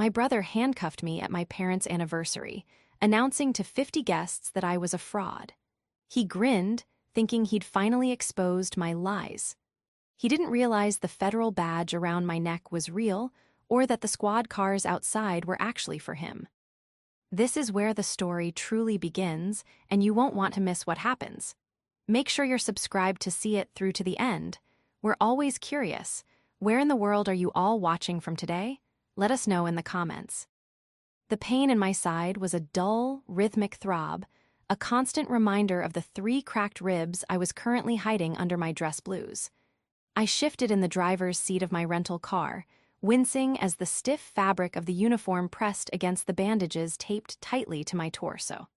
my brother handcuffed me at my parents' anniversary, announcing to 50 guests that I was a fraud. He grinned, thinking he'd finally exposed my lies. He didn't realize the federal badge around my neck was real, or that the squad cars outside were actually for him. This is where the story truly begins, and you won't want to miss what happens. Make sure you're subscribed to see it through to the end. We're always curious. Where in the world are you all watching from today? Let us know in the comments. The pain in my side was a dull, rhythmic throb, a constant reminder of the 3 cracked ribs I was currently hiding under my dress blues. I shifted in the driver's seat of my rental car, wincing as the stiff fabric of the uniform pressed against the bandages taped tightly to my torso.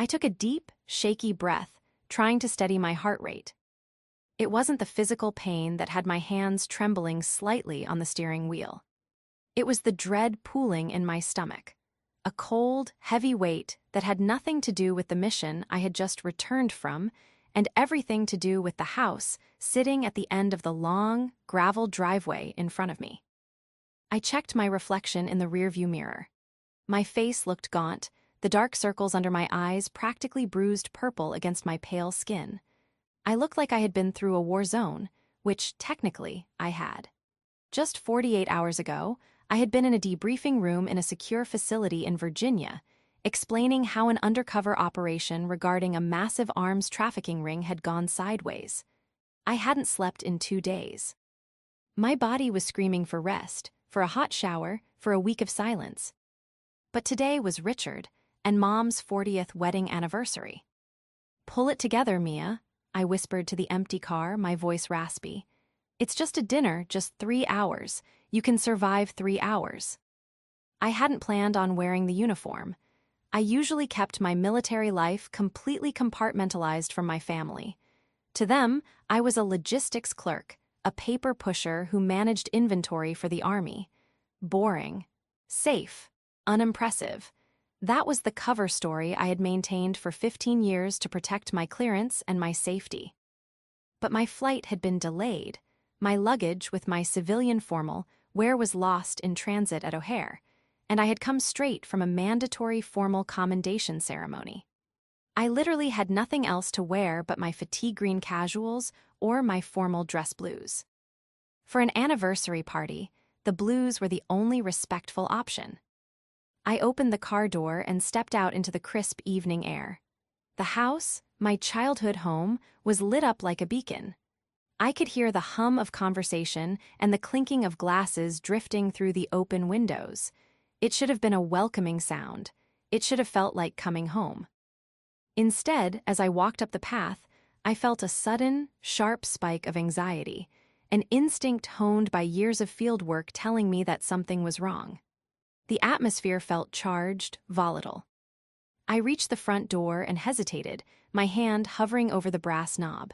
I took a deep, shaky breath, trying to steady my heart rate. It wasn't the physical pain that had my hands trembling slightly on the steering wheel. It was the dread pooling in my stomach, a cold, heavy weight that had nothing to do with the mission I had just returned from, and everything to do with the house sitting at the end of the long, gravel driveway in front of me. I checked my reflection in the rearview mirror. My face looked gaunt, the dark circles under my eyes practically bruised purple against my pale skin. I looked like I had been through a war zone, which, technically, I had. Just 48 hours ago, I had been in a debriefing room in a secure facility in Virginia, explaining how an undercover operation regarding a massive arms trafficking ring had gone sideways. I hadn't slept in 2 days. My body was screaming for rest, for a hot shower, for a week of silence. But today was Richard and Mom's 40th wedding anniversary. "Pull it together, Mia," I whispered to the empty car, my voice raspy. "It's just a dinner, just 3 hours. You can survive 3 hours." I hadn't planned on wearing the uniform. I usually kept my military life completely compartmentalized from my family. To them, I was a logistics clerk, a paper pusher who managed inventory for the army. Boring. Safe. Unimpressive. That was the cover story I had maintained for 15 years to protect my clearance and my safety. But my flight had been delayed. My luggage with my civilian formal wear was lost in transit at O'Hare, and I had come straight from a mandatory formal commendation ceremony. I literally had nothing else to wear but my fatigue green casuals or my formal dress blues. For an anniversary party, the blues were the only respectful option. I opened the car door and stepped out into the crisp evening air. The house, my childhood home, was lit up like a beacon. I could hear the hum of conversation and the clinking of glasses drifting through the open windows. It should have been a welcoming sound. It should have felt like coming home. Instead, as I walked up the path, I felt a sudden, sharp spike of anxiety, an instinct honed by years of field work telling me that something was wrong. The atmosphere felt charged, volatile. I reached the front door and hesitated, my hand hovering over the brass knob.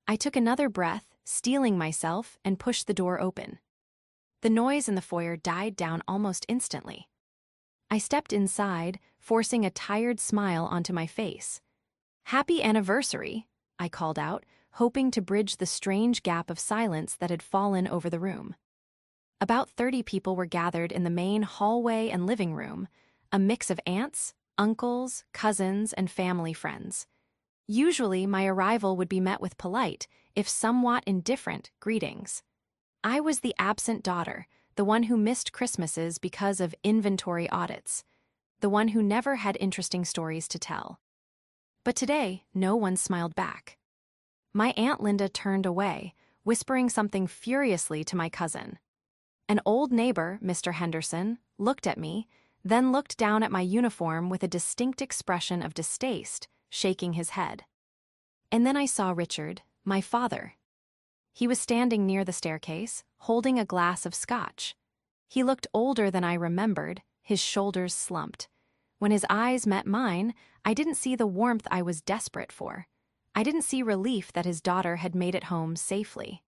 I took another breath, steeling myself, and pushed the door open. The noise in the foyer died down almost instantly. I stepped inside, forcing a tired smile onto my face. "Happy anniversary," I called out, hoping to bridge the strange gap of silence that had fallen over the room. About 30 people were gathered in the main hallway and living room, a mix of aunts, uncles, cousins, and family friends. Usually, my arrival would be met with polite, if somewhat indifferent, greetings. I was the absent daughter, the one who missed Christmases because of inventory audits, the one who never had interesting stories to tell. But today, no one smiled back. My Aunt Linda turned away, whispering something furiously to my cousin. An old neighbor, Mr. Henderson, looked at me, then looked down at my uniform with a distinct expression of distaste, shaking his head. And then I saw Richard, my father. He was standing near the staircase, holding a glass of scotch. He looked older than I remembered, his shoulders slumped. When his eyes met mine, I didn't see the warmth I was desperate for. I didn't see relief that his daughter had made it home safely.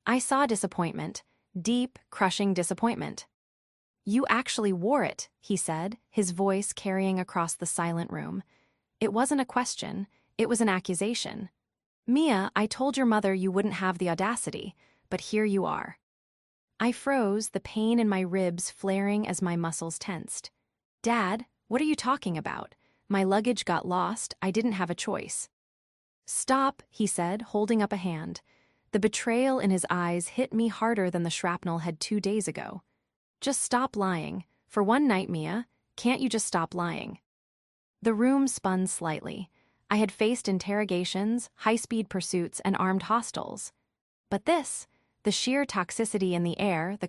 I saw disappointment, deep, crushing disappointment. "You actually wore it," he said, his voice carrying across the silent room. It wasn't a question, it was an accusation. "Mia, I told your mother you wouldn't have the audacity, but here you are." I froze, the pain in my ribs flaring as my muscles tensed. Dad, what are you talking about? My luggage got lost, I didn't have a choice. Stop, he said, holding up a hand. The betrayal in his eyes hit me harder than the shrapnel had 2 days ago. Just stop lying. For one night, Mia, can't you just stop lying? The room spun slightly. I had faced interrogations, high-speed pursuits, and armed hostiles. But this, the sheer toxicity in the air, the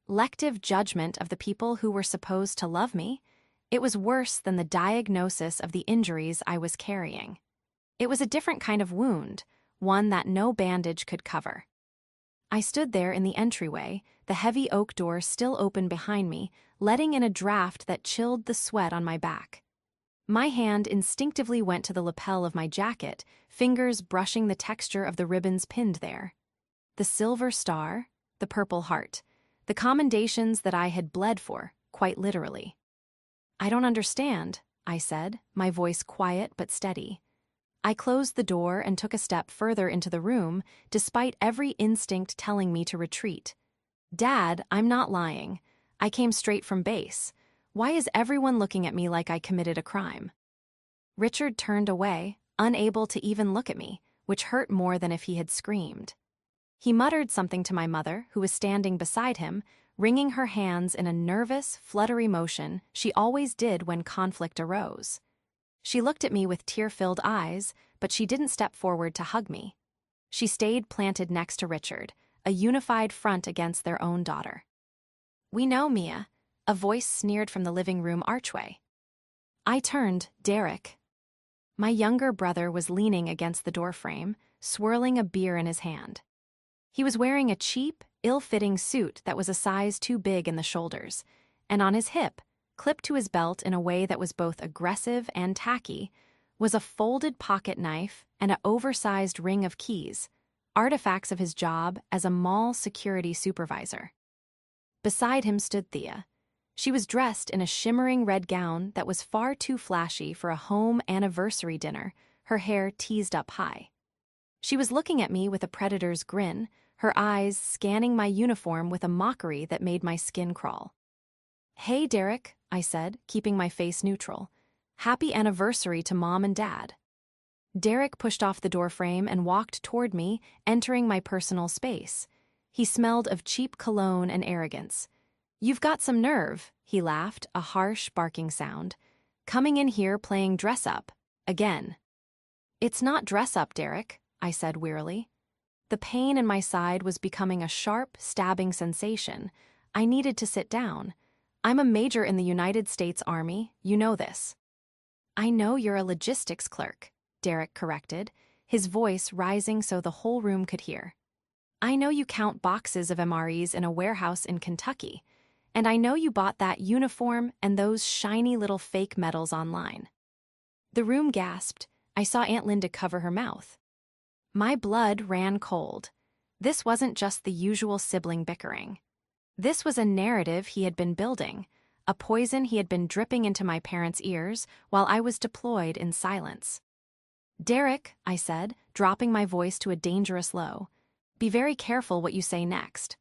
collective judgment of the people who were supposed to love me, it was worse than the diagnosis of the injuries I was carrying. It was a different kind of wound, one that no bandage could cover. I stood there in the entryway, the heavy oak door still open behind me, letting in a draft that chilled the sweat on my back. My hand instinctively went to the lapel of my jacket, fingers brushing the texture of the ribbons pinned there. The silver star, the purple heart, the commendations that I had bled for, quite literally. I don't understand, I said, my voice quiet but steady. I closed the door and took a step further into the room, despite every instinct telling me to retreat. Dad, I'm not lying. I came straight from base. Why is everyone looking at me like I committed a crime? Richard turned away, unable to even look at me, which hurt more than if he had screamed. He muttered something to my mother, who was standing beside him, wringing her hands in a nervous, fluttery motion she always did when conflict arose. She looked at me with tear-filled eyes, but she didn't step forward to hug me. She stayed planted next to Richard, a unified front against their own daughter. We know, Mia, a voice sneered from the living room archway. I turned, Derek. My younger brother was leaning against the doorframe, swirling a beer in his hand. He was wearing a cheap, ill-fitting suit that was a size too big in the shoulders, and on his hip, clipped to his belt in a way that was both aggressive and tacky, was a folded pocket knife and an oversized ring of keys, artifacts of his job as a mall security supervisor. Beside him stood Thea. She was dressed in a shimmering red gown that was far too flashy for a home anniversary dinner, her hair teased up high. She was looking at me with a predator's grin, her eyes scanning my uniform with a mockery that made my skin crawl. Hey, Derek, I said, keeping my face neutral. Happy anniversary to Mom and Dad. Derek pushed off the doorframe and walked toward me, entering my personal space. He smelled of cheap cologne and arrogance. You've got some nerve, he laughed, a harsh, barking sound. Coming in here playing dress-up. Again. It's not dress-up, Derek, I said wearily. The pain in my side was becoming a sharp, stabbing sensation. I needed to sit down. I'm a major in the United States Army, you know this. I know you're a logistics clerk, Derek corrected, his voice rising so the whole room could hear. I know you count boxes of MREs in a warehouse in Kentucky, and I know you bought that uniform and those shiny little fake medals online. The room gasped. I saw Aunt Linda cover her mouth. My blood ran cold. This wasn't just the usual sibling bickering. This was a narrative he had been building, a poison he had been dripping into my parents' ears while I was deployed in silence. Derek, I said, dropping my voice to a dangerous low, be very careful what you say next.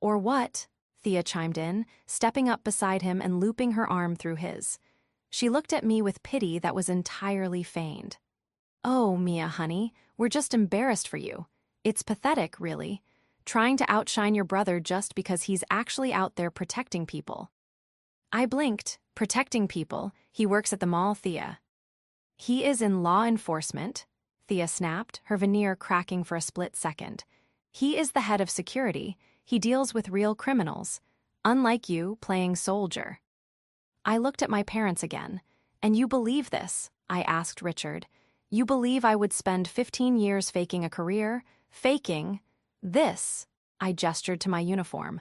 Or what? Thea chimed in, stepping up beside him and looping her arm through his. She looked at me with pity that was entirely feigned. Oh, Mia, honey, we're just embarrassed for you. It's pathetic, really. Trying to outshine your brother just because he's actually out there protecting people. I blinked. Protecting people? He works at the mall, Thea. He is in law enforcement, Thea snapped, her veneer cracking for a split second. He is the head of security. He deals with real criminals. Unlike you, playing soldier. I looked at my parents again. And you believe this? I asked Richard. You believe I would spend 15 years faking a career? Faking? This, I gestured to my uniform.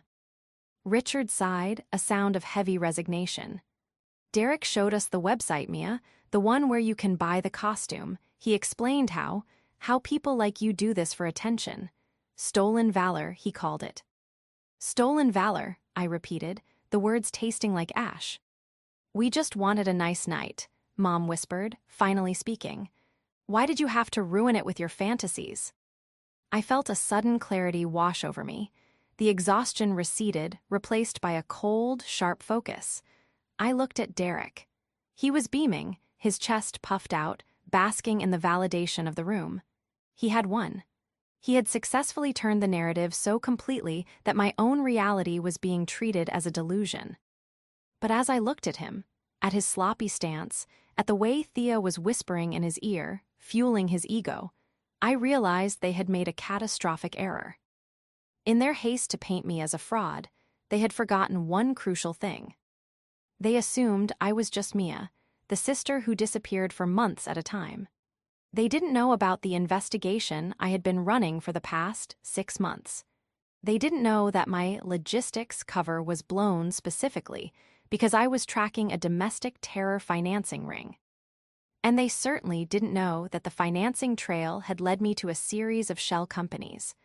Richard sighed, a sound of heavy resignation. Derek showed us the website, Mia, the one where you can buy the costume. He explained how people like you do this for attention. Stolen valor, he called it. Stolen valor, I repeated, the words tasting like ash. We just wanted a nice night, Mom whispered, finally speaking. Why did you have to ruin it with your fantasies? I felt a sudden clarity wash over me. The exhaustion receded, replaced by a cold, sharp focus. I looked at Derek. He was beaming, his chest puffed out, basking in the validation of the room. He had won. He had successfully turned the narrative so completely that my own reality was being treated as a delusion. But as I looked at him, at his sloppy stance, at the way Thea was whispering in his ear, fueling his ego, I realized they had made a catastrophic error. In their haste to paint me as a fraud, they had forgotten one crucial thing. They assumed I was just Mia, the sister who disappeared for months at a time. They didn't know about the investigation I had been running for the past 6 months. They didn't know that my logistics cover was blown specifically because I was tracking a domestic terror financing ring. And they certainly didn't know that the financing trail had led me to a series of shell companies,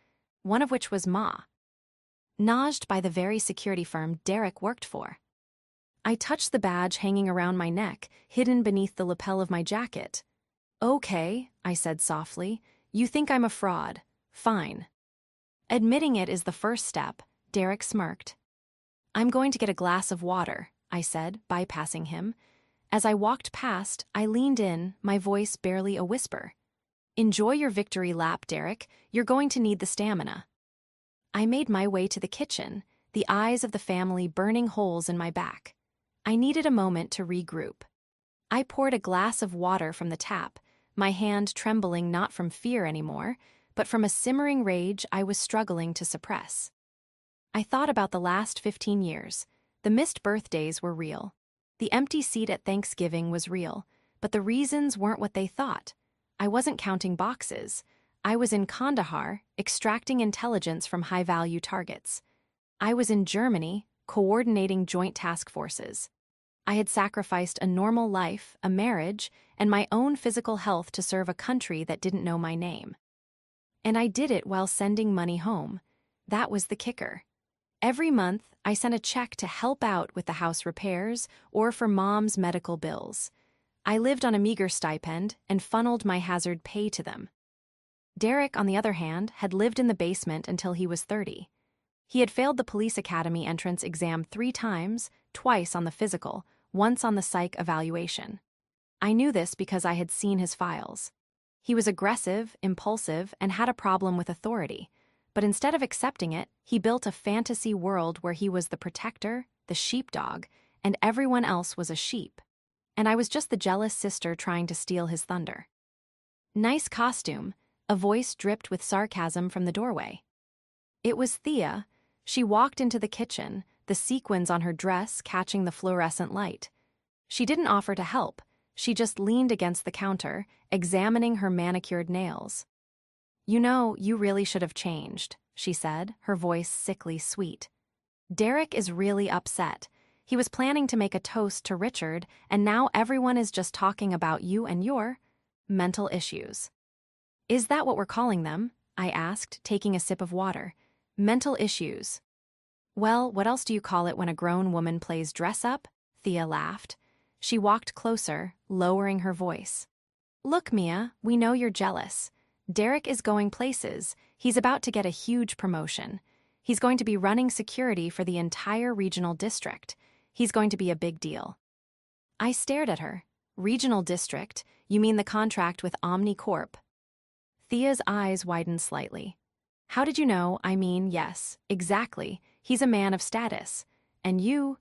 one of which was managed by the very security firm Derek worked for. I touched the badge hanging around my neck, hidden beneath the lapel of my jacket. "Okay," I said softly, "you think I'm a fraud. Fine. Admitting it is the first step," Derek smirked. "I'm going to get a glass of water," I said, bypassing him. As I walked past, I leaned in, my voice barely a whisper. "Enjoy your victory lap, Derek. You're going to need the stamina." I made my way to the kitchen, the eyes of the family burning holes in my back. I needed a moment to regroup. I poured a glass of water from the tap, my hand trembling not from fear anymore, but from a simmering rage I was struggling to suppress. I thought about the last 15 years. The missed birthdays were real. The empty seat at Thanksgiving was real, but the reasons weren't what they thought. I wasn't counting boxes. I was in Kandahar, extracting intelligence from high-value targets. I was in Germany, coordinating joint task forces. I had sacrificed a normal life, a marriage, and my own physical health to serve a country that didn't know my name. And I did it while sending money home. That was the kicker. Every month, I sent a check to help out with the house repairs or for Mom's medical bills. I lived on a meager stipend and funneled my hazard pay to them. Derek, on the other hand, had lived in the basement until he was 30. He had failed the police academy entrance exam 3 times, twice on the physical, once on the psych evaluation. I knew this because I had seen his files. He was aggressive, impulsive, and had a problem with authority. But instead of accepting it, he built a fantasy world where he was the protector, the sheepdog, and everyone else was a sheep. And I was just the jealous sister trying to steal his thunder. "Nice costume," a voice dripped with sarcasm from the doorway. It was Thea. She walked into the kitchen, the sequins on her dress catching the fluorescent light. She didn't offer to help. She just leaned against the counter, examining her manicured nails. "You know, you really should have changed," she said, her voice sickly sweet. "Derek is really upset. He was planning to make a toast to Richard, and now everyone is just talking about you and your mental issues." "Is that what we're calling them?" I asked, taking a sip of water. "Mental issues." "Well, what else do you call it when a grown woman plays dress-up?" Thea laughed. She walked closer, lowering her voice. "Look, Mia, we know you're jealous. Derek is going places. He's about to get a huge promotion. He's going to be running security for the entire regional district. He's going to be a big deal." I stared at her. "Regional district? You mean the contract with OmniCorp?" Thea's eyes widened slightly. "How did you know? I mean, yes, exactly. He's a man of status. And you're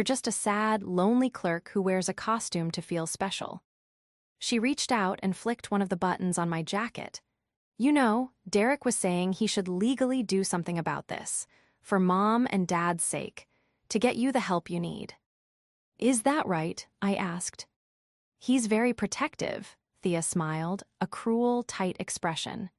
just a sad, lonely clerk who wears a costume to feel special." She reached out and flicked one of the buttons on my jacket. "You know, Derek was saying he should legally do something about this, for Mom and Dad's sake, to get you the help you need." "Is that right?" I asked. "He's very protective," Thea smiled, a cruel, tight expression.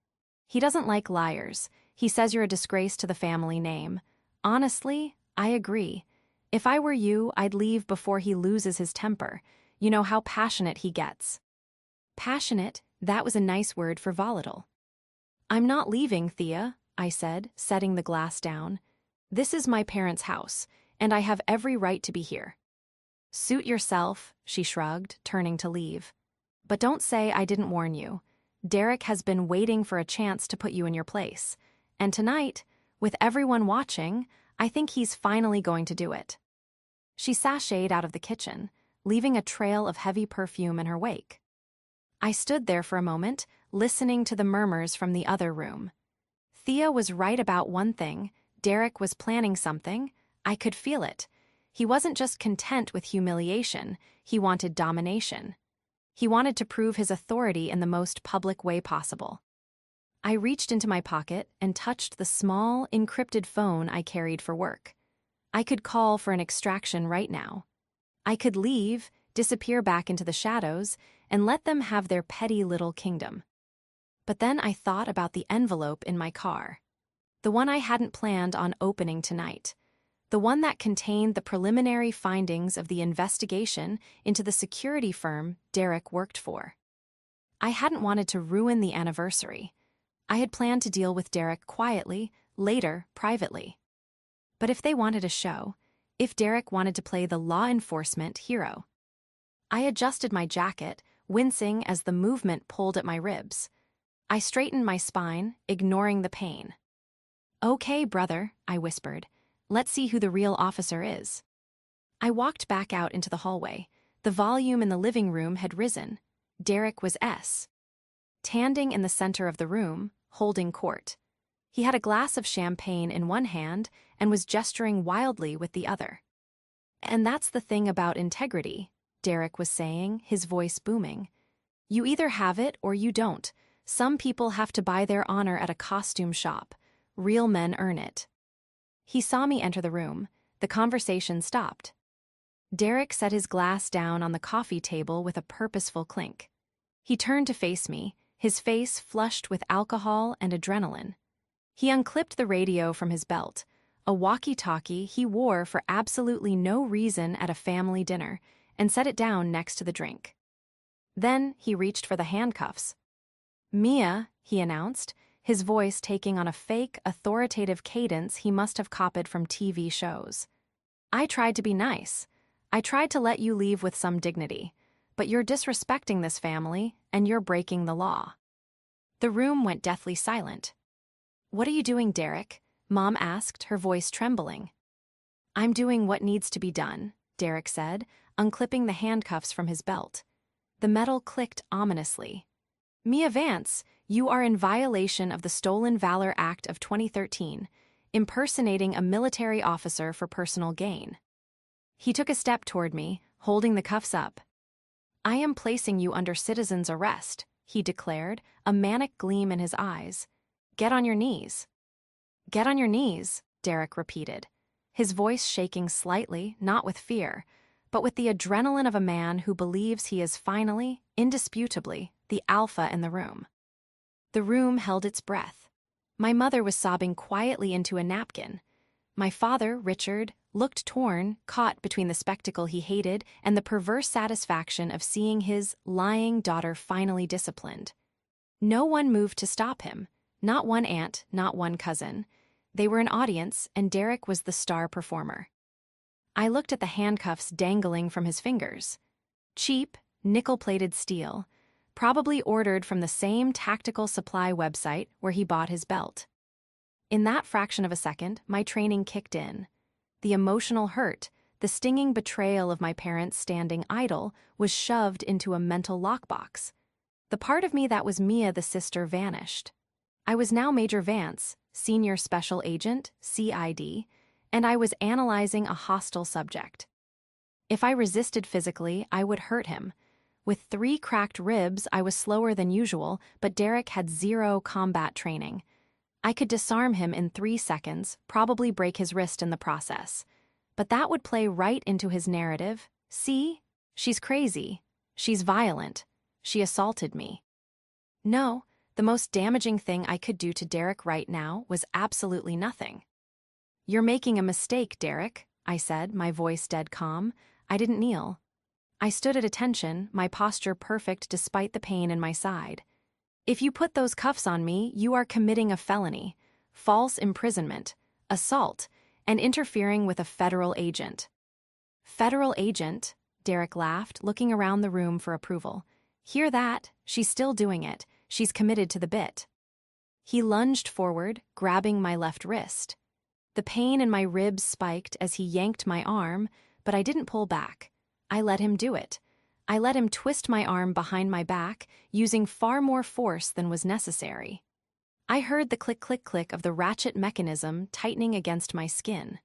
"He doesn't like liars. He says you're a disgrace to the family name. Honestly, I agree. If I were you, I'd leave before he loses his temper. You know how passionate he gets." Passionate, that was a nice word for volatile. "I'm not leaving, Thea," I said, setting the glass down. "This is my parents' house, and I have every right to be here." "Suit yourself," she shrugged, turning to leave. "But don't say I didn't warn you. Derek has been waiting for a chance to put you in your place. And tonight, With everyone watching, I think he's finally going to do it." She sashayed out of the kitchen, leaving a trail of heavy perfume in her wake. I stood there for a moment, listening to the murmurs from the other room. Thea was right about one thing. Derek was planning something. I could feel it. He wasn't just content with humiliation, he wanted domination. He wanted to prove his authority in the most public way possible. I reached into my pocket and touched the small, encrypted phone I carried for work. I could call for an extraction right now. I could leave, disappear back into the shadows, and let them have their petty little kingdom. But then I thought about the envelope in my car. The one I hadn't planned on opening tonight. The one that contained the preliminary findings of the investigation into the security firm Derek worked for. I hadn't wanted to ruin the anniversary. I had planned to deal with Derek quietly, later, privately. But if they wanted a show, if Derek wanted to play the law enforcement hero. I adjusted my jacket, wincing as the movement pulled at my ribs. I straightened my spine, ignoring the pain. "Okay, brother," I whispered. "Let's see who the real officer is." I walked back out into the hallway. The volume in the living room had risen. Derek was standing in the center of the room, holding court. He had a glass of champagne in one hand and was gesturing wildly with the other. "And that's the thing about integrity," Derek was saying, his voice booming. "You either have it or you don't. Some people have to buy their honor at a costume shop. Real men earn it." He saw me enter the room. The conversation stopped. Derek set his glass down on the coffee table with a purposeful clink. He turned to face me, his face flushed with alcohol and adrenaline. He unclipped the radio from his belt, a walkie-talkie he wore for absolutely no reason at a family dinner, and set it down next to the drink. Then he reached for the handcuffs. "Mia," he announced, his voice taking on a fake, authoritative cadence he must have copied from TV shows. "I tried to be nice. I tried to let you leave with some dignity. But you're disrespecting this family, and you're breaking the law." The room went deathly silent. "What are you doing, Derek?" Mom asked, her voice trembling. "I'm doing what needs to be done," Derek said, unclipping the handcuffs from his belt. The metal clicked ominously. "Mia Vance, you are in violation of the Stolen Valor Act of 2013, impersonating a military officer for personal gain." He took a step toward me, holding the cuffs up. "I am placing you under citizen's arrest," he declared, a manic gleam in his eyes. "Get on your knees." "Get on your knees," Derek repeated, his voice shaking slightly, not with fear, but with the adrenaline of a man who believes he is finally, indisputably, the alpha in the room. The room held its breath. My mother was sobbing quietly into a napkin. My father, Richard, looked torn, caught between the spectacle he hated and the perverse satisfaction of seeing his lying daughter finally disciplined. No one moved to stop him. Not one aunt, not one cousin. They were an audience, and Derek was the star performer. I looked at the handcuffs dangling from his fingers. Cheap, nickel-plated steel, probably ordered from the same tactical supply website where he bought his belt. In that fraction of a second, my training kicked in. The emotional hurt, the stinging betrayal of my parents standing idle, was shoved into a mental lockbox. The part of me that was Mia the sister vanished. I was now Major Vance, Senior Special Agent, CID, and I was analyzing a hostile subject. If I resisted physically, I would hurt him. With 3 cracked ribs, I was slower than usual, but Derek had 0 combat training. I could disarm him in 3 seconds, probably break his wrist in the process. But that would play right into his narrative. "See? She's crazy. She's violent. She assaulted me." No, the most damaging thing I could do to Derek right now was absolutely nothing. "You're making a mistake, Derek," I said, my voice dead calm. I didn't kneel. I stood at attention, my posture perfect despite the pain in my side. "If you put those cuffs on me, you are committing a felony, false imprisonment, assault, and interfering with a federal agent." "Federal agent?" Derek laughed, looking around the room for approval. "Hear that? She's still doing it. She's committed to the bit." He lunged forward, grabbing my left wrist. The pain in my ribs spiked as he yanked my arm, but I didn't pull back. I let him do it. I let him twist my arm behind my back, using far more force than was necessary. I heard the click-click-click of the ratchet mechanism tightening against my skin.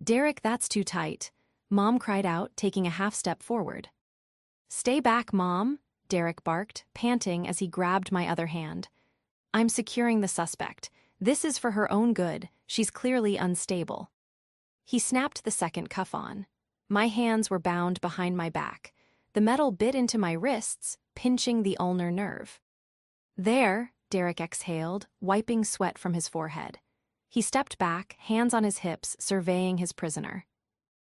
"Derek, that's too tight," Mom cried out, taking a half step forward. "Stay back, Mom," Derek barked, panting as he grabbed my other hand. "I'm securing the suspect. This is for her own good. She's clearly unstable." He snapped the second cuff on. My hands were bound behind my back. The metal bit into my wrists, pinching the ulnar nerve. "There," Derek exhaled, wiping sweat from his forehead. He stepped back, hands on his hips, surveying his prisoner.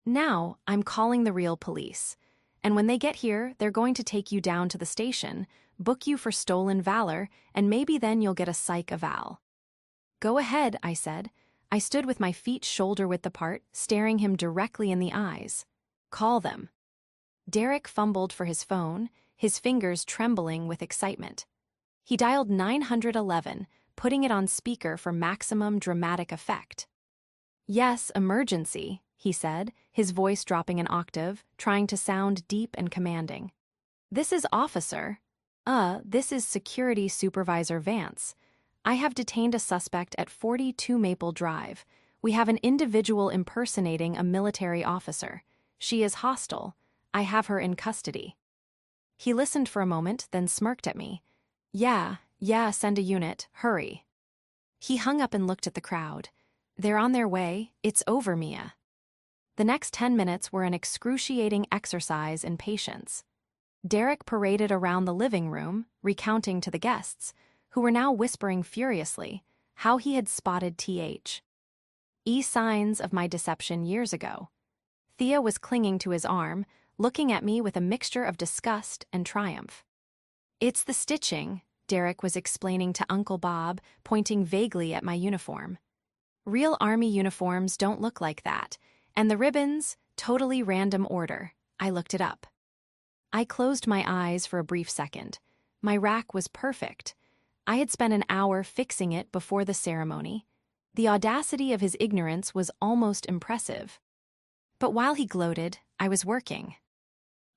"Now, I'm calling the real police. And when they get here, they're going to take you down to the station, book you for stolen valor, and maybe then you'll get a psych eval." "Go ahead," I said. I stood with my feet shoulder-width apart, staring him directly in the eyes. "Call them." Derek fumbled for his phone, his fingers trembling with excitement. He dialed 911, putting it on speaker for maximum dramatic effect. "Yes, emergency," he said, his voice dropping an octave, trying to sound deep and commanding. "This is Officer. This is Security Supervisor Vance. I have detained a suspect at 42 Maple Drive. We have an individual impersonating a military officer. She is hostile. I have her in custody." He listened for a moment, then smirked at me. Yeah, send a unit, hurry." He hung up and looked at the crowd. "They're on their way. It's over, Mia." The next 10 minutes were an excruciating exercise in patience. Derek paraded around the living room, recounting to the guests, who were now whispering furiously, how he had spotted signs of my deception years ago. Thea was clinging to his arm, looking at me with a mixture of disgust and triumph. "It's the stitching," Derek was explaining to Uncle Bob, pointing vaguely at my uniform. "Real Army uniforms don't look like that, and the ribbons, totally random order." I looked it up. I closed my eyes for a brief second. My rack was perfect. I had spent an hour fixing it before the ceremony. The audacity of his ignorance was almost impressive. But while he gloated, I was working.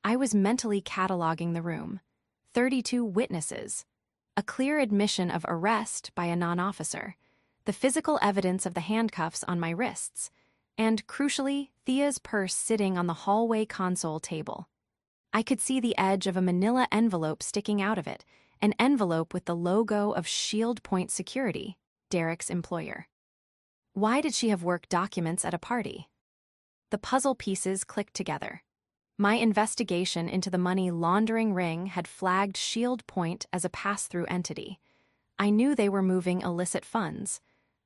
I was mentally cataloging the room. 32 witnesses. A clear admission of arrest by a non-officer. The physical evidence of the handcuffs on my wrists. And, crucially, Thea's purse sitting on the hallway console table. I could see the edge of a manila envelope sticking out of it, an envelope with the logo of Shield Point Security, Derek's employer. Why did she have work documents at a party? The puzzle pieces clicked together. My investigation into the money laundering ring had flagged Shield Point as a pass-through entity. I knew they were moving illicit funds.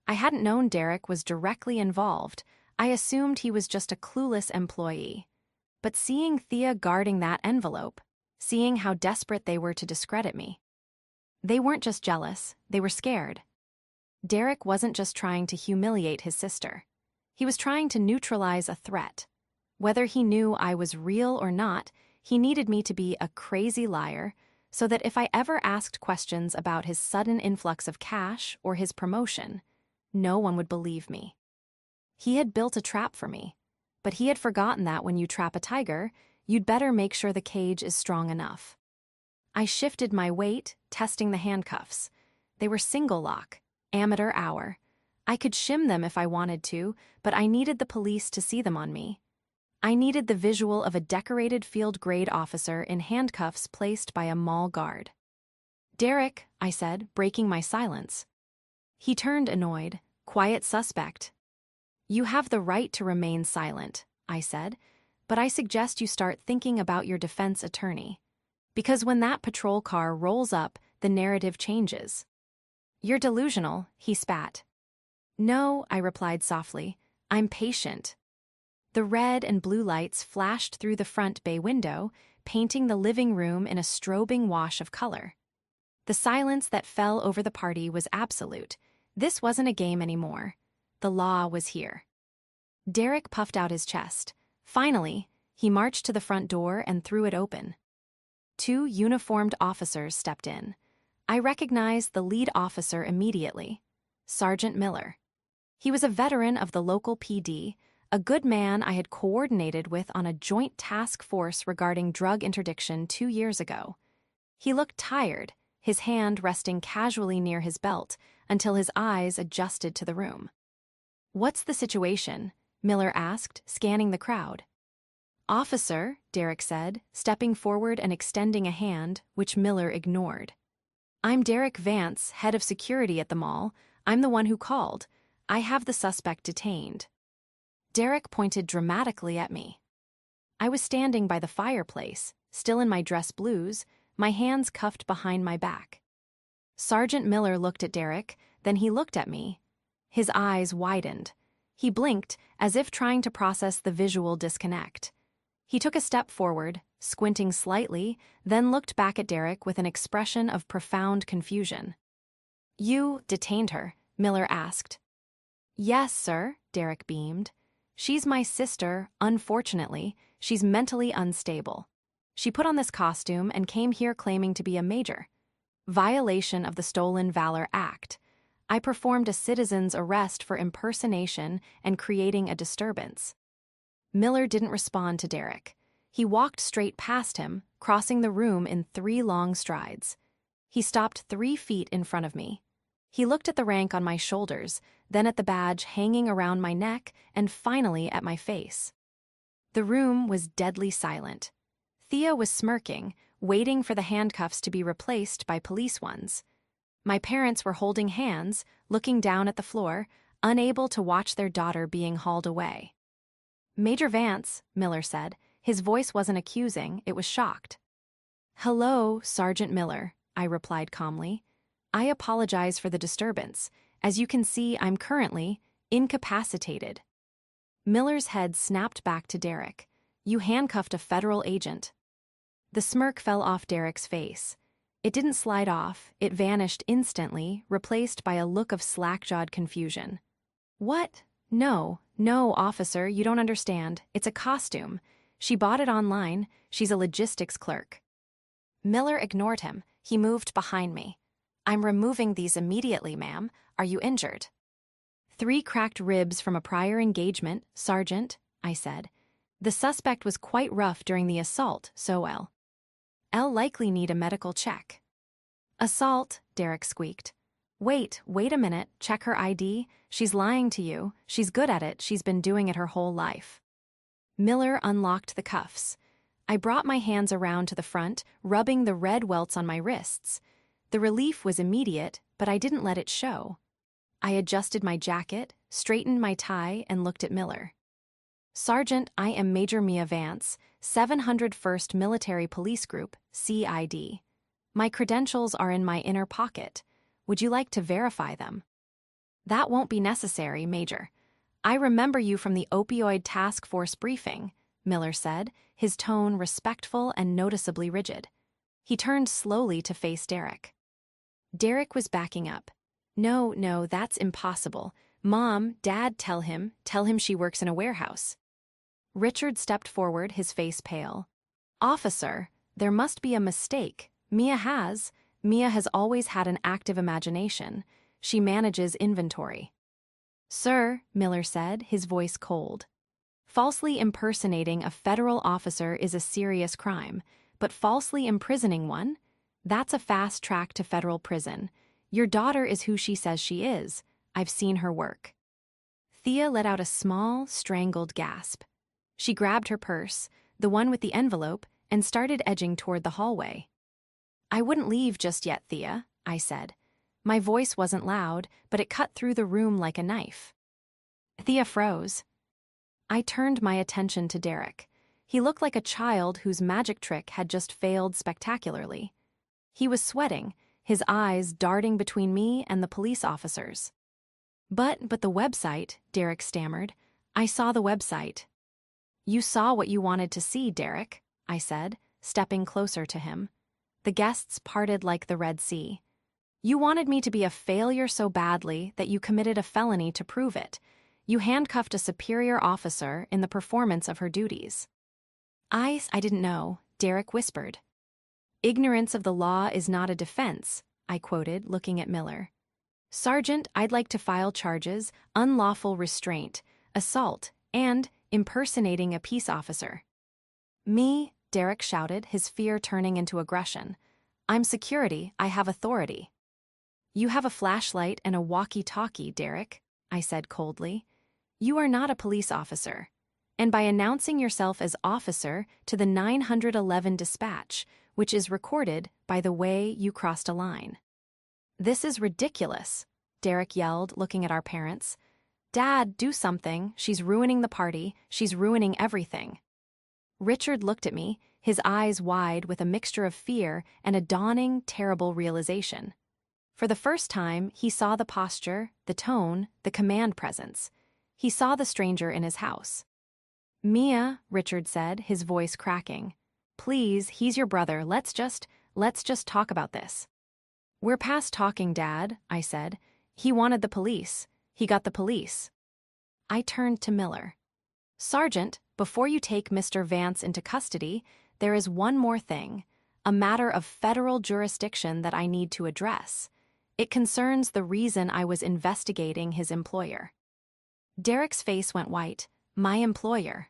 I hadn't known Derek was directly involved. I assumed he was just a clueless employee. But seeing Thea guarding that envelope, seeing how desperate they were to discredit me. They weren't just jealous, they were scared. Derek wasn't just trying to humiliate his sister. He was trying to neutralize a threat. Whether he knew I was real or not, he needed me to be a crazy liar, so that if I ever asked questions about his sudden influx of cash or his promotion, no one would believe me. He had built a trap for me, but he had forgotten that when you trap a tiger, you'd better make sure the cage is strong enough. I shifted my weight, testing the handcuffs. They were single lock, amateur hour. I could shim them if I wanted to, but I needed the police to see them on me. I needed the visual of a decorated field-grade officer in handcuffs placed by a mall guard. "Derek," I said, breaking my silence. He turned annoyed. "Quiet suspect." "You have the right to remain silent," I said, "but I suggest you start thinking about your defense attorney. Because when that patrol car rolls up, the narrative changes." "You're delusional," he spat. "No," I replied softly, "I'm patient." The red and blue lights flashed through the front bay window, painting the living room in a strobing wash of color. The silence that fell over the party was absolute. This wasn't a game anymore. The law was here. Derek puffed out his chest. Finally, he marched to the front door and threw it open. 2 uniformed officers stepped in. I recognized the lead officer immediately, Sergeant Miller. He was a veteran of the local PD, a good man I had coordinated with on a joint task force regarding drug interdiction 2 years ago. He looked tired, his hand resting casually near his belt until his eyes adjusted to the room. "What's the situation?" Miller asked, scanning the crowd. "Officer," Derek said, stepping forward and extending a hand, which Miller ignored. "I'm Derek Vance, head of security at the mall. I'm the one who called. I have the suspect detained." Derek pointed dramatically at me. I was standing by the fireplace, still in my dress blues, my hands cuffed behind my back. Sergeant Miller looked at Derek, then he looked at me. His eyes widened. He blinked, as if trying to process the visual disconnect. He took a step forward, squinting slightly, then looked back at Derek with an expression of profound confusion. "You detained her?" Miller asked. "Yes, sir," Derek beamed. "She's my sister, unfortunately. She's mentally unstable. She put on this costume and came here claiming to be a major. Violation of the Stolen Valor Act. I performed a citizen's arrest for impersonation and creating a disturbance." Miller didn't respond to Derek. He walked straight past him, crossing the room in 3 long strides. He stopped 3 feet in front of me. He looked at the rank on my shoulders, then at the badge hanging around my neck, and finally at my face. The room was deadly silent. Thea was smirking, waiting for the handcuffs to be replaced by police ones. My parents were holding hands, looking down at the floor, unable to watch their daughter being hauled away. "Major Vance," Miller said. His voice wasn't accusing, it was shocked. "Hello, Sergeant Miller," I replied calmly. "I apologize for the disturbance. As you can see, I'm currently incapacitated." Miller's head snapped back to Derek. "You handcuffed a federal agent." The smirk fell off Derek's face. It didn't slide off, it vanished instantly, replaced by a look of slack-jawed confusion. "What? No, officer, you don't understand. It's a costume. She bought it online. She's a logistics clerk." Miller ignored him. He moved behind me. "I'm removing these immediately, ma'am. Are you injured?" 3 cracked ribs from a prior engagement, Sergeant," I said. "The suspect was quite rough during the assault, so I'll likely need a medical check." "Assault," Derek squeaked. Wait a minute, check her ID. She's lying to you. She's good at it. She's been doing it her whole life." Miller unlocked the cuffs. I brought my hands around to the front, rubbing the red welts on my wrists. The relief was immediate, but I didn't let it show. I adjusted my jacket, straightened my tie, and looked at Miller. "Sergeant, I am Major Mia Vance, 701st Military Police Group, CID. My credentials are in my inner pocket. Would you like to verify them?" "That won't be necessary, Major. I remember you from the opioid task force briefing," Miller said, his tone respectful and noticeably rigid. He turned slowly to face Derek. Derek was backing up. No, that's impossible. Mom, Dad, tell him she works in a warehouse." Richard stepped forward, his face pale. "Officer, there must be a mistake. Mia has always had an active imagination. She manages inventory." "Sir," Miller said, his voice cold. "Falsely impersonating a federal officer is a serious crime, but falsely imprisoning one? That's a fast track to federal prison. Your daughter is who she says she is. I've seen her work." Thea let out a small, strangled gasp. She grabbed her purse, the one with the envelope, and started edging toward the hallway. "I wouldn't leave just yet, Thea," I said. My voice wasn't loud, but it cut through the room like a knife. Thea froze. I turned my attention to Derek. He looked like a child whose magic trick had just failed spectacularly. He was sweating, his eyes darting between me and the police officers. But the website," Derek stammered. "I saw the website." "You saw what you wanted to see, Derek," I said, stepping closer to him. The guests parted like the Red Sea. "You wanted me to be a failure so badly that you committed a felony to prove it. You handcuffed a superior officer in the performance of her duties." I didn't know," Derek whispered. "Ignorance of the law is not a defense," I quoted, looking at Miller. Sergeant, I'd like to file charges, unlawful restraint, assault, and impersonating a peace officer. Me, Derek shouted, his fear turning into aggression. I'm security, I have authority. You have a flashlight and a walkie-talkie, Derek, I said coldly. You are not a police officer. And by announcing yourself as officer to the 911 dispatch, which is recorded by the way you crossed a line. This is ridiculous, Derek yelled, looking at our parents. Dad, do something. She's ruining the party. She's ruining everything. Richard looked at me, his eyes wide with a mixture of fear and a dawning, terrible realization. For the first time, he saw the posture, the tone, the command presence. He saw the stranger in his house. Mia, Richard said, his voice cracking. Please, he's your brother. Let's just talk about this. We're past talking, Dad, I said. He wanted the police. He got the police. I turned to Miller. Sergeant, before you take Mr. Vance into custody, there is one more thing, a matter of federal jurisdiction that I need to address. It concerns the reason I was investigating his employer. Derek's face went white. My employer.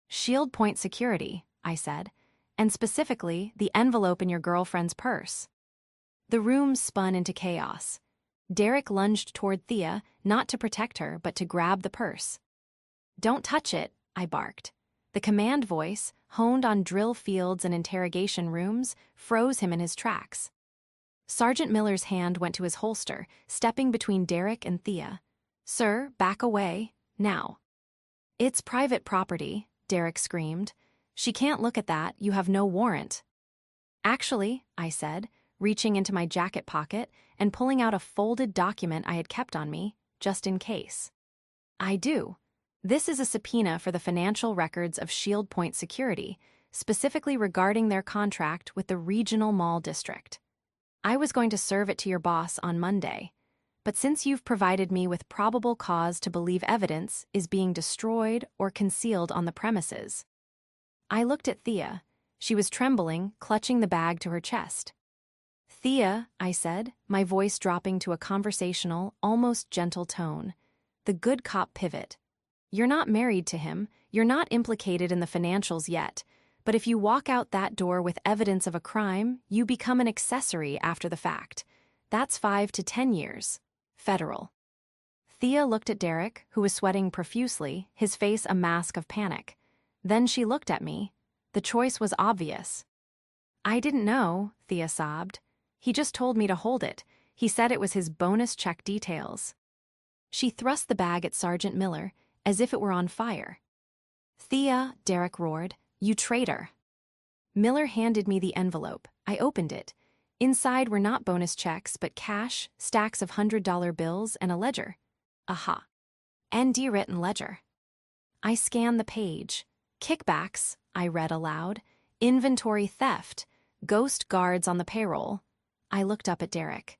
Shield Point Security, I said, and specifically the envelope in your girlfriend's purse. The room spun into chaos. Derek lunged toward Thea, not to protect her, but to grab the purse. Don't touch it, I barked. The command voice, honed on drill fields and interrogation rooms, froze him in his tracks. Sergeant Miller's hand went to his holster, stepping between Derek and Thea. Sir, back away, now. It's private property, Derek screamed. She can't look at that, you have no warrant. Actually, I said, reaching into my jacket pocket and pulling out a folded document I had kept on me, just in case. I do. This is a subpoena for the financial records of Shield Point Security, specifically regarding their contract with the Regional Mall District. I was going to serve it to your boss on Monday, but since you've provided me with probable cause to believe evidence is being destroyed or concealed on the premises. I looked at Thea. She was trembling, clutching the bag to her chest. Thea, I said, my voice dropping to a conversational, almost gentle tone. The good cop pivot. You're not married to him, you're not implicated in the financials yet, but if you walk out that door with evidence of a crime, you become an accessory after the fact. That's 5 to 10 years. Federal. Thea looked at Derek, who was sweating profusely, his face a mask of panic. Then she looked at me. The choice was obvious. I didn't know, Thea sobbed. He just told me to hold it. He said it was his bonus check details. She thrust the bag at Sergeant Miller, as if it were on fire. Thea, Derek roared, you traitor. Miller handed me the envelope. I opened it. Inside were not bonus checks, but cash, stacks of $100 bills, and a ledger. Aha. ND written ledger. I scanned the page. Kickbacks, I read aloud. Inventory theft. Ghost guards on the payroll. I looked up at Derek.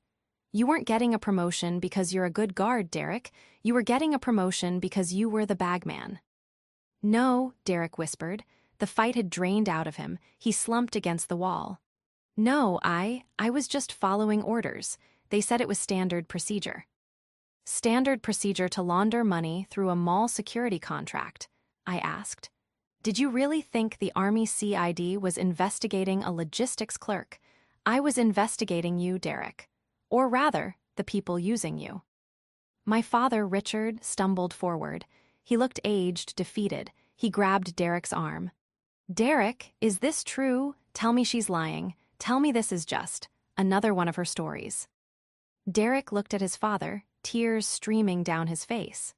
You weren't getting a promotion because you're a good guard, Derek. You were getting a promotion because you were the bagman. No, Derek whispered. The fight had drained out of him. He slumped against the wall. No, I was just following orders. They said it was standard procedure. Standard procedure to launder money through a mall security contract, I asked. Did you really think the Army CID was investigating a logistics clerk? I was investigating you, Derek. Or rather, the people using you. My father, Richard, stumbled forward. He looked aged, defeated. He grabbed Derek's arm. Derek, is this true? Tell me she's lying. Tell me this is just another one of her stories. Derek looked at his father, tears streaming down his face.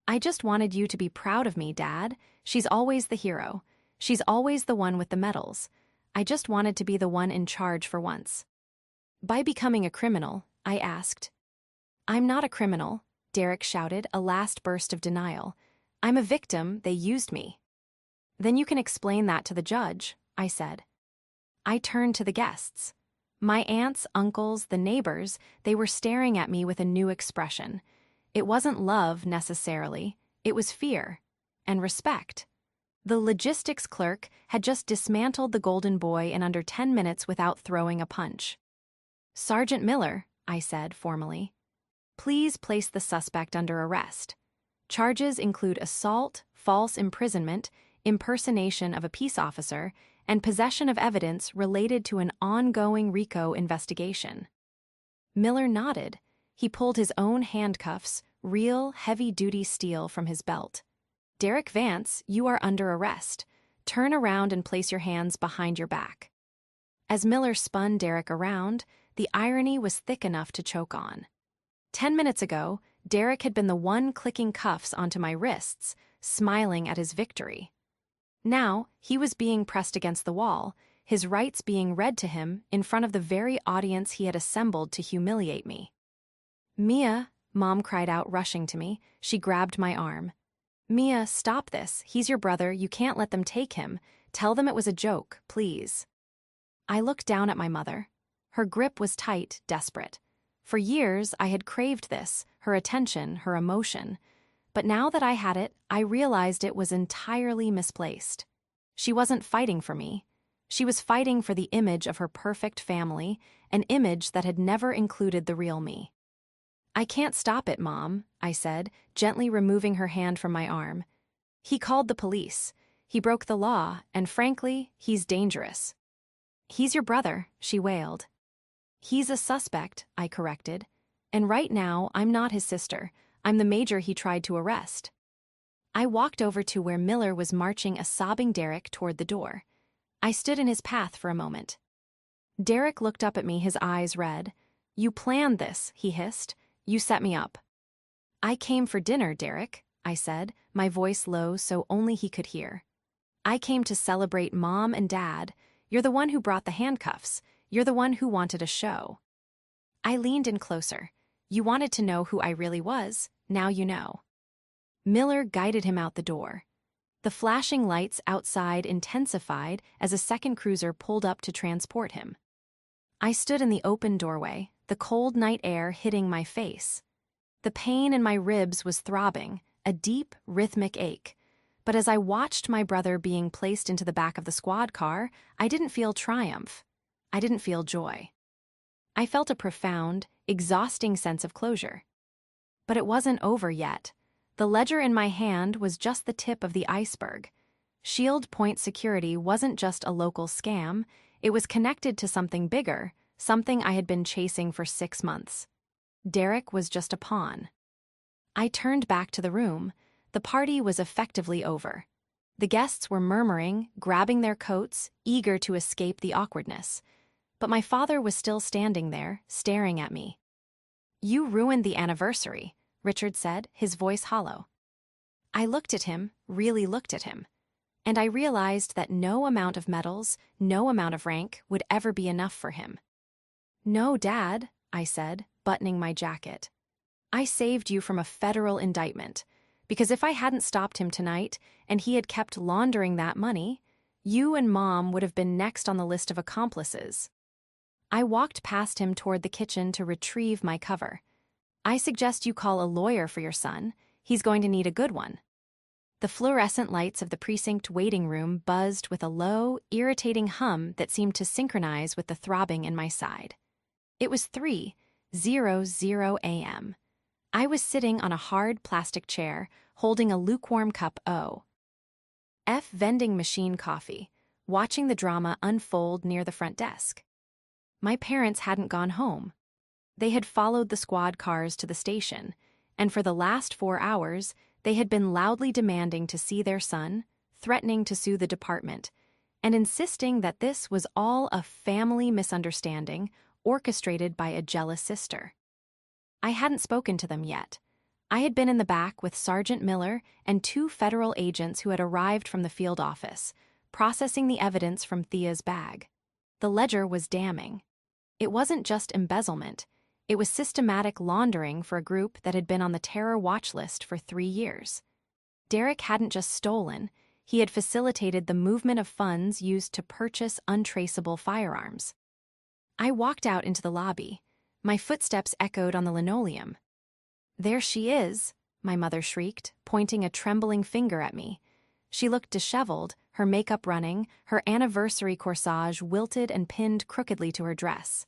I just wanted you to be proud of me, Dad. She's always the hero. She's always the one with the medals. I just wanted to be the one in charge for once. By becoming a criminal, I asked. I'm not a criminal, Derek shouted, a last burst of denial. I'm a victim, they used me. Then you can explain that to the judge, I said. I turned to the guests. My aunts, uncles, the neighbors, they were staring at me with a new expression. It wasn't love, necessarily. It was fear. And respect. The logistics clerk had just dismantled the Golden Boy in under 10 minutes without throwing a punch. "Sergeant Miller," I said formally. "Please place the suspect under arrest. Charges include assault, false imprisonment, impersonation of a peace officer, and possession of evidence related to an ongoing RICO investigation." Miller nodded. He pulled his own handcuffs, real, heavy-duty steel, from his belt. "Derek Vance, you are under arrest. Turn around and place your hands behind your back." As Miller spun Derek around, the irony was thick enough to choke on. 10 minutes ago, Derek had been the one clicking cuffs onto my wrists, smiling at his victory. Now, he was being pressed against the wall, his rights being read to him in front of the very audience he had assembled to humiliate me. "Mia," Mom cried out, rushing to me. She grabbed my arm. "Mia, stop this. He's your brother. You can't let them take him. Tell them it was a joke, please." I looked down at my mother. Her grip was tight, desperate. For years, I had craved this, her attention, her emotion. But now that I had it, I realized it was entirely misplaced. She wasn't fighting for me. She was fighting for the image of her perfect family, an image that had never included the real me. "I can't stop it, Mom," I said, gently removing her hand from my arm. "He called the police. He broke the law, and frankly, he's dangerous." "He's your brother," she wailed. "He's a suspect," I corrected. "And right now, I'm not his sister. I'm the major he tried to arrest." I walked over to where Miller was marching a sobbing Derek toward the door. I stood in his path for a moment. Derek looked up at me, his eyes red. "You planned this," he hissed. "You set me up." "I came for dinner, Derek," I said, my voice low so only he could hear. "I came to celebrate Mom and Dad. You're the one who brought the handcuffs. You're the one who wanted a show." I leaned in closer. "You wanted to know who I really was. Now you know." Miller guided him out the door. The flashing lights outside intensified as a second cruiser pulled up to transport him. I stood in the open doorway, the cold night air hitting my face. The pain in my ribs was throbbing, a deep, rhythmic ache. But as I watched my brother being placed into the back of the squad car, I didn't feel triumph. I didn't feel joy. I felt a profound, exhausting sense of closure. But it wasn't over yet. The ledger in my hand was just the tip of the iceberg. Shield Point Security wasn't just a local scam, it was connected to something bigger, something I had been chasing for 6 months. Derek was just a pawn. I turned back to the room. The party was effectively over. The guests were murmuring, grabbing their coats, eager to escape the awkwardness. But my father was still standing there, staring at me. "You ruined the anniversary," Richard said, his voice hollow. I looked at him, really looked at him. And I realized that no amount of medals, no amount of rank would ever be enough for him. "No, Dad," I said, buttoning my jacket. "I saved you from a federal indictment, because if I hadn't stopped him tonight and he had kept laundering that money, you and Mom would have been next on the list of accomplices." I walked past him toward the kitchen to retrieve my cover. "I suggest you call a lawyer for your son. He's going to need a good one." The fluorescent lights of the precinct waiting room buzzed with a low, irritating hum that seemed to synchronize with the throbbing in my side. It was 3:00 a.m. I was sitting on a hard plastic chair, holding a lukewarm cup of vending machine coffee, watching the drama unfold near the front desk. My parents hadn't gone home. They had followed the squad cars to the station, and for the last 4 hours, they had been loudly demanding to see their son, threatening to sue the department, and insisting that this was all a family misunderstanding orchestrated by a jealous sister. I hadn't spoken to them yet. I had been in the back with Sergeant Miller and 2 federal agents who had arrived from the field office, processing the evidence from Thea's bag. The ledger was damning. It wasn't just embezzlement. It was systematic laundering for a group that had been on the terror watch list for 3 years. Derek hadn't just stolen, he had facilitated the movement of funds used to purchase untraceable firearms. I walked out into the lobby. My footsteps echoed on the linoleum. "There she is," my mother shrieked, pointing a trembling finger at me. She looked disheveled, her makeup running, her anniversary corsage wilted and pinned crookedly to her dress.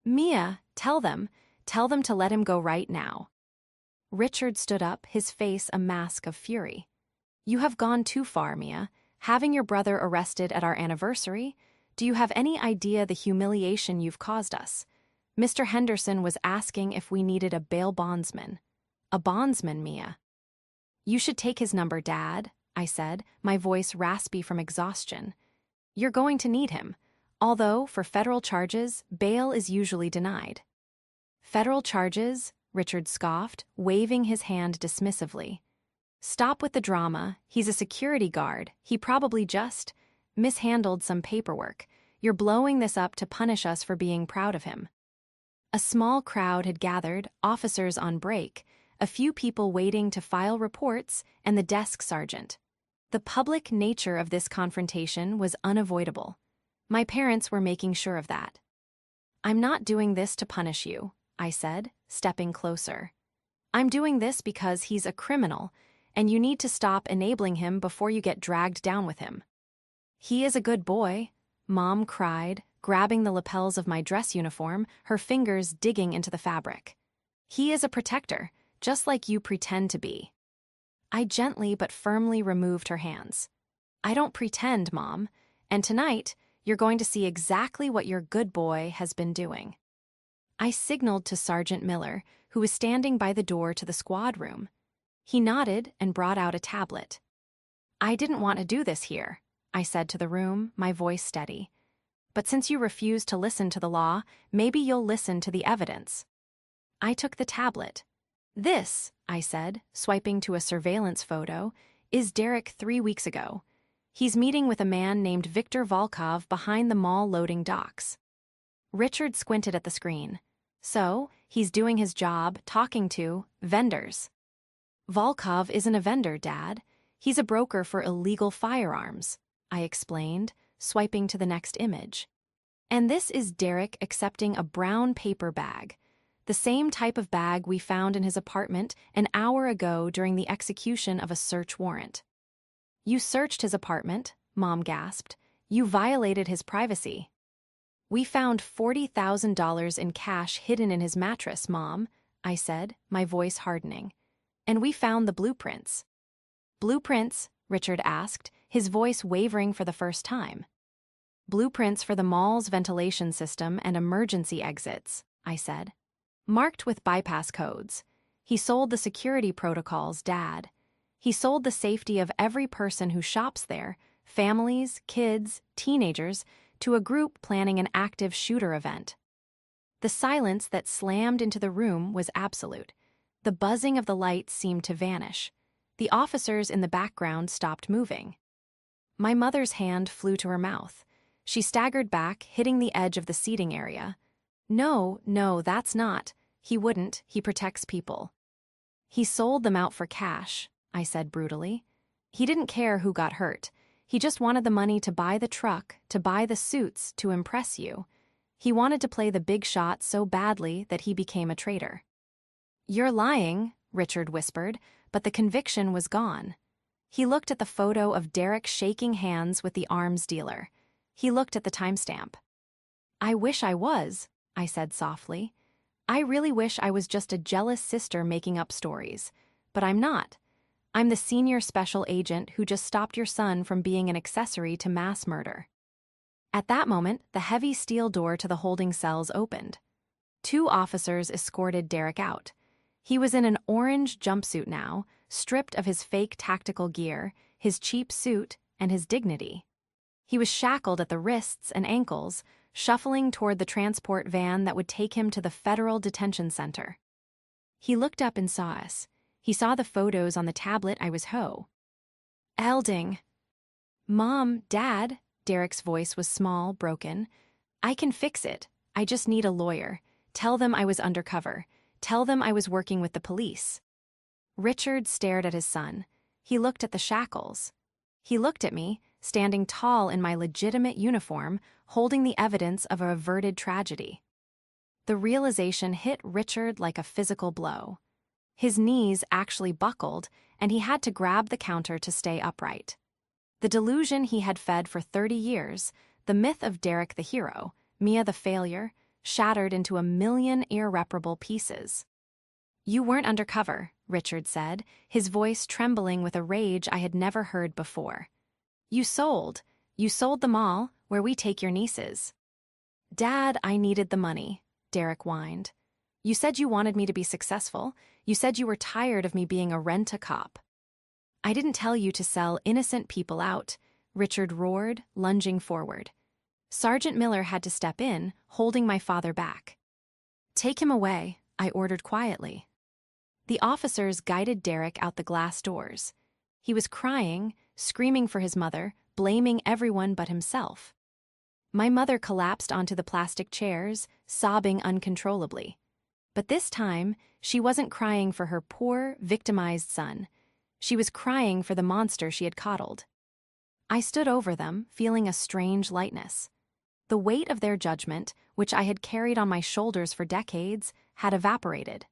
Mia, tell them to let him go right now. Richard stood up, his face a mask of fury. You have gone too far, Mia. Having your brother arrested at our anniversary? Do you have any idea the humiliation you've caused us? Mr. Henderson was asking if we needed a bail bondsman. A bondsman, Mia. You should take his number, Dad, I said, my voice raspy from exhaustion. You're going to need him. Although, for federal charges, bail is usually denied. Federal charges? Richard scoffed, waving his hand dismissively. Stop with the drama. He's a security guard. He probably just mishandled some paperwork. You're blowing this up to punish us for being proud of him. A small crowd had gathered, officers on break, a few people waiting to file reports, and the desk sergeant. The public nature of this confrontation was unavoidable. My parents were making sure of that. I'm not doing this to punish you, I said, stepping closer. I'm doing this because he's a criminal, and you need to stop enabling him before you get dragged down with him. He is a good boy, Mom cried, grabbing the lapels of my dress uniform, her fingers digging into the fabric. He is a protector, just like you pretend to be. I gently but firmly removed her hands. I don't pretend, Mom, and tonight you're going to see exactly what your good boy has been doing. I signaled to Sergeant Miller, who was standing by the door to the squad room. He nodded and brought out a tablet. I didn't want to do this here, I said to the room, my voice steady. But since you refuse to listen to the law, maybe you'll listen to the evidence. I took the tablet. This, I said, swiping to a surveillance photo, is Derek 3 weeks ago. He's meeting with a man named Viktor Volkov behind the mall loading docks. Richard squinted at the screen. So, he's doing his job, talking to vendors. Volkov isn't a vendor, Dad. He's a broker for illegal firearms, I explained, swiping to the next image. And this is Derek accepting a brown paper bag, the same type of bag we found in his apartment an hour ago during the execution of a search warrant. You searched his apartment, Mom gasped. You violated his privacy. We found $40,000 in cash hidden in his mattress, Mom, I said, my voice hardening. And we found the blueprints. Blueprints? Richard asked, his voice wavering for the first time. Blueprints for the mall's ventilation system and emergency exits, I said. Marked with bypass codes. He sold the security protocols, Dad. He sold the safety of every person who shops there, families, kids, teenagers, to a group planning an active shooter event. The silence that slammed into the room was absolute. The buzzing of the lights seemed to vanish. The officers in the background stopped moving. My mother's hand flew to her mouth. She staggered back, hitting the edge of the seating area. No, that's not. He wouldn't. He protects people. He sold them out for cash, I said brutally. He didn't care who got hurt. He just wanted the money to buy the truck, to buy the suits, to impress you. He wanted to play the big shot so badly that he became a traitor. You're lying, Richard whispered, but the conviction was gone. He looked at the photo of Derek shaking hands with the arms dealer. He looked at the timestamp. I wish I was, I said softly. I really wish I was just a jealous sister making up stories. But I'm not. I'm the senior special agent who just stopped your son from being an accessory to mass murder. At that moment, the heavy steel door to the holding cells opened. 2 officers escorted Derek out. He was in an orange jumpsuit now, stripped of his fake tactical gear, his cheap suit, and his dignity. He was shackled at the wrists and ankles, shuffling toward the transport van that would take him to the federal detention center. He looked up and saw us. He saw the photos on the tablet I was Elding. Mom, Dad, Derek's voice was small, broken. I can fix it. I just need a lawyer. Tell them I was undercover. Tell them I was working with the police. Richard stared at his son. He looked at the shackles. He looked at me, standing tall in my legitimate uniform, holding the evidence of a averted tragedy. The realization hit Richard like a physical blow. His knees actually buckled, and he had to grab the counter to stay upright. The delusion he had fed for 30 years, the myth of Derek the hero, Mia the failure, shattered into a million irreparable pieces. "You weren't undercover," Richard said, his voice trembling with a rage I had never heard before. You sold the mall where we take your nieces." "Dad, I needed the money," Derek whined. "You said you wanted me to be successful. You said you were tired of me being a rent-a-cop." "I didn't tell you to sell innocent people out," Richard roared, lunging forward. Sergeant Miller had to step in, holding my father back. "Take him away," I ordered quietly. The officers guided Derek out the glass doors. He was crying, screaming for his mother, blaming everyone but himself. My mother collapsed onto the plastic chairs, sobbing uncontrollably. But this time, she wasn't crying for her poor, victimized son. She was crying for the monster she had coddled. I stood over them, feeling a strange lightness. The weight of their judgment, which I had carried on my shoulders for decades, had evaporated.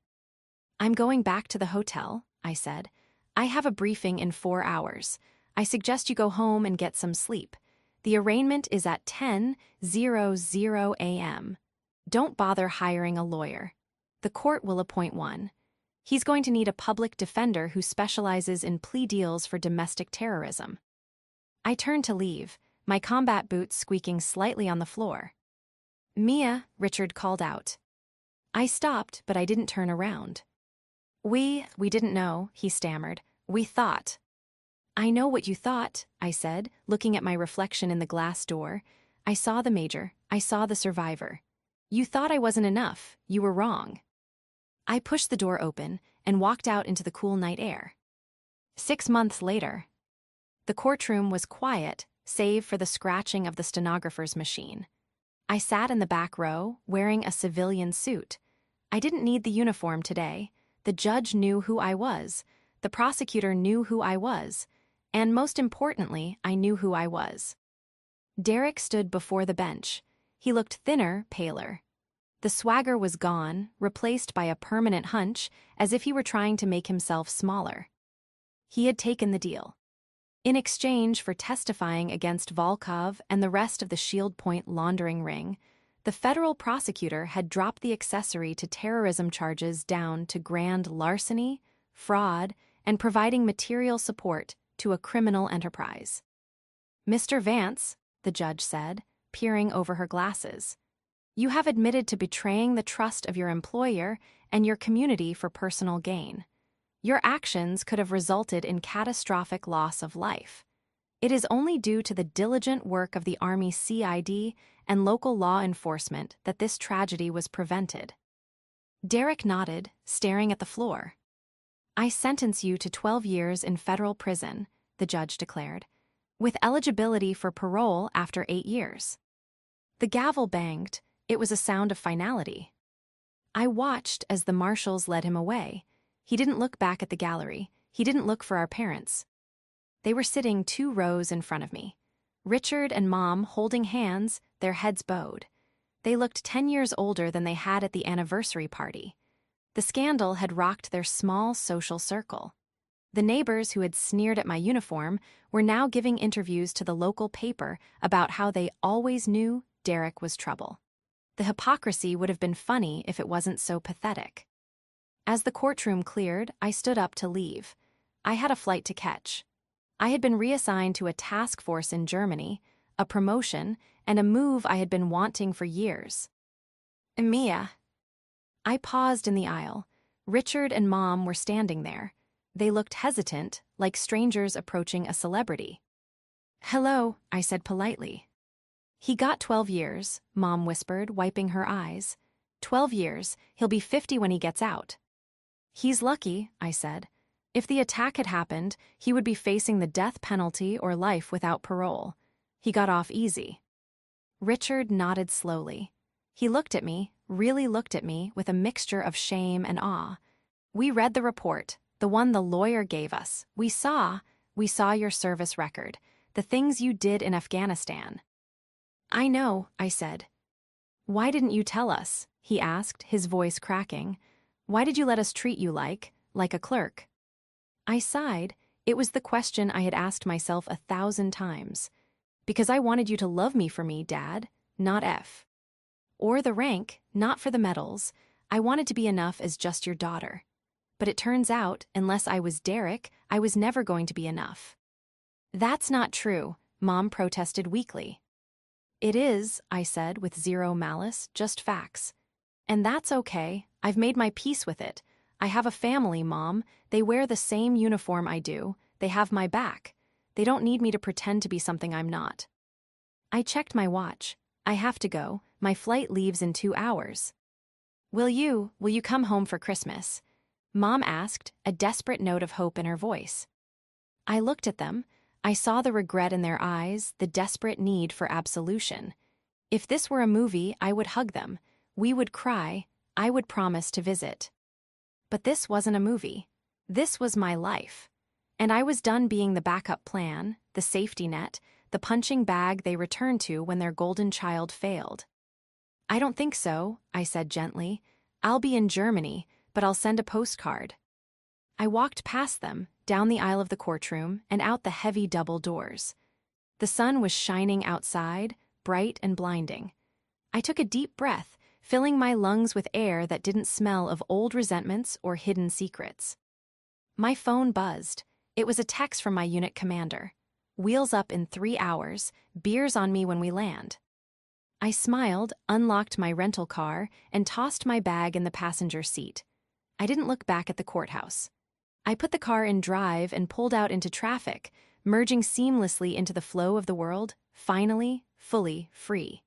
"I'm going back to the hotel," I said. "I have a briefing in 4 hours. I suggest you go home and get some sleep. The arraignment is at 10:00 a.m. Don't bother hiring a lawyer. The court will appoint one. He's going to need a public defender who specializes in plea deals for domestic terrorism." I turned to leave, my combat boots squeaking slightly on the floor. "Mia," Richard called out. I stopped, but I didn't turn around. We didn't know," he stammered. "We thought." "I know what you thought," I said, looking at my reflection in the glass door. "I saw the major. I saw the survivor. You thought I wasn't enough. You were wrong." I pushed the door open and walked out into the cool night air. 6 months later. The courtroom was quiet, save for the scratching of the stenographer's machine. I sat in the back row, wearing a civilian suit. I didn't need the uniform today. The judge knew who I was. The prosecutor knew who I was. And most importantly, I knew who I was. Derek stood before the bench. He looked thinner, paler. The swagger was gone, replaced by a permanent hunch, as if he were trying to make himself smaller. He had taken the deal. In exchange for testifying against Volkov and the rest of the Shield Point laundering ring, the federal prosecutor had dropped the accessory to terrorism charges down to grand larceny, fraud, and providing material support to a criminal enterprise. "Mr. Vance," the judge said, peering over her glasses, "you have admitted to betraying the trust of your employer and your community for personal gain. Your actions could have resulted in catastrophic loss of life. It is only due to the diligent work of the Army CID and local law enforcement that this tragedy was prevented." Derek nodded, staring at the floor. "I sentence you to 12 years in federal prison," the judge declared, "with eligibility for parole after 8 years. The gavel banged. It was a sound of finality. I watched as the marshals led him away. He didn't look back at the gallery. He didn't look for our parents. They were sitting 2 rows in front of me. Richard and Mom holding hands, their heads bowed. They looked 10 years older than they had at the anniversary party. The scandal had rocked their small social circle. The neighbors who had sneered at my uniform were now giving interviews to the local paper about how they always knew Derek was trouble. The hypocrisy would have been funny if it wasn't so pathetic. As the courtroom cleared, I stood up to leave. I had a flight to catch. I had been reassigned to a task force in Germany, a promotion, and a move I had been wanting for years. "Mia." I paused in the aisle. Richard and Mom were standing there. They looked hesitant, like strangers approaching a celebrity. "Hello," I said politely. "He got 12 years, Mom whispered, wiping her eyes. 12 years, he'll be 50 when he gets out." "He's lucky," I said. "If the attack had happened, he would be facing the death penalty or life without parole. He got off easy." Richard nodded slowly. He looked at me, really looked at me, with a mixture of shame and awe. "We read the report, the one the lawyer gave us. We saw your service record, the things you did in Afghanistan." "I know," I said. "Why didn't you tell us?" he asked, his voice cracking. "Why did you let us treat you like a clerk?" I sighed. It was the question I had asked myself 1,000 times. "Because I wanted you to love me for me, Dad, not F." or the rank, not for the medals. I wanted to be enough as just your daughter. But it turns out, unless I was Derek, I was never going to be enough. That's not true, Mom protested weakly. It is, I said with zero malice, just facts. And that's okay, I've made my peace with it. I have a family, Mom. They wear the same uniform I do. They have my back. They don't need me to pretend to be something I'm not. I checked my watch. I have to go. My flight leaves in 2 hours. Will you come home for Christmas? Mom asked, a desperate note of hope in her voice. I looked at them. I saw the regret in their eyes, the desperate need for absolution. If this were a movie, I would hug them. We would cry. I would promise to visit. But this wasn't a movie. This was my life. And I was done being the backup plan, the safety net, the punching bag they returned to when their golden child failed. I don't think so, I said gently. I'll be in Germany, but I'll send a postcard. I walked past them, down the aisle of the courtroom, and out the heavy double doors. The sun was shining outside, bright and blinding. I took a deep breath, filling my lungs with air that didn't smell of old resentments or hidden secrets. My phone buzzed. It was a text from my unit commander. Wheels up in 3 hours, beers on me when we land. I smiled, unlocked my rental car, and tossed my bag in the passenger seat. I didn't look back at the courthouse. I put the car in drive and pulled out into traffic, merging seamlessly into the flow of the world, finally, fully free.